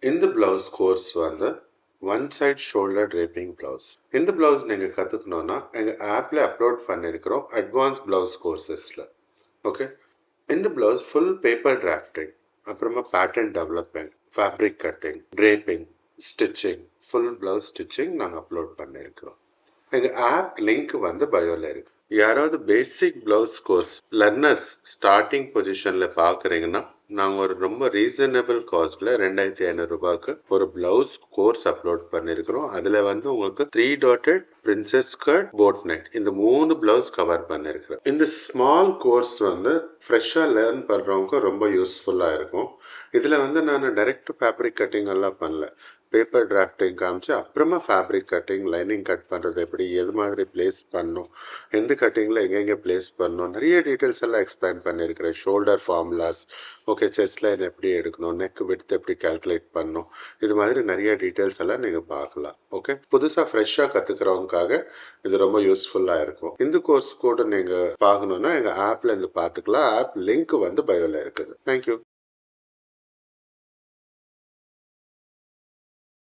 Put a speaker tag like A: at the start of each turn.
A: இந்த blouse course வந்து one side shoulder draping blouse. இந்த பிளவுஸ் நீங்க கத்துக்கணும்னா எங்க ஆப்ல அப்லோட் பண்ணிருக்கிறோம் அட்வான்ஸ் பிளவுஸ் கோர்சஸ்ல. ஓகே, இந்த பிளவுஸ் ஃபுல் பேப்பர் டிராஃப்டிங், அப்புறமா pattern development, fabric cutting, draping, stitching, full blouse stitching நாங்க அப்லோட் பண்ணிருக்கிறோம். எங்க ஆப் லிங்க் வந்து பயோல இருக்கு. யாராவது basic blouse course learners starting பொசிஷன்ல பாக்குறீங்கன்னா நாங்க ஒரு ரொம்ப ரீசனபிள் காஸ்ட்ல 2500 ரூபாய்க்கு ஒரு பிளவுஸ் கோர்ஸ் அப்லோட் பண்ணிருக்கிறோம். அதுல வந்து உங்களுக்கு 3 dotted princess skirt, boat neck இந்த 3 பிளவுஸ் கவர் பண்ணிருக்கிறோம். இந்த ஸ்மால் கோர்ஸ் வந்து ஃப்ரெஷ்ஷா லேர்ன் பண்றவங்க ரொம்ப யூஸ்ஃபுல்லா இருக்கும். இதுல வந்து நான் டைரக்ட் ஃபேப்ரிக் கட்டிங் எல்லாம் பண்ணல, பேப்பர் டிராஃப்டிங் காமிச்சு அப்புறமா ஃபேப்ரிக் கட்டிங், லைனிங் கட் பண்றது எப்படி, எது மாதிரி பிளேஸ் பண்ணும், எந்த கட்டிங்ல எங்கெங்க பிளேஸ் பண்ணணும், நிறைய டீடைல்ஸ் எல்லாம் எக்ஸ்பிளைன் பண்ணிருக்கிறேன். Shoulder formulas, okay, chest line எப்படி எடுக்கணும், நெக் விட்த் எப்படி கால்குலேட் பண்ணணும், இது மாதிரி நிறைய டீடைல்ஸ் எல்லாம் நீங்க பார்க்கலாம். ஓகே, புதுசா ஃப்ரெஷ்ஷா கத்துக்கிறவங்களுக்காக இது ரொம்ப யூஸ்ஃபுல்லா இருக்கும். இந்த கோர்ஸ் கூட நீங்க பார்க்கணும்னா எங்க ஆப்ல இருந்து பார்த்துக்கலாம். ஆப் லிங்க் வந்து பயோல இருக்குது. தேங்க்யூ.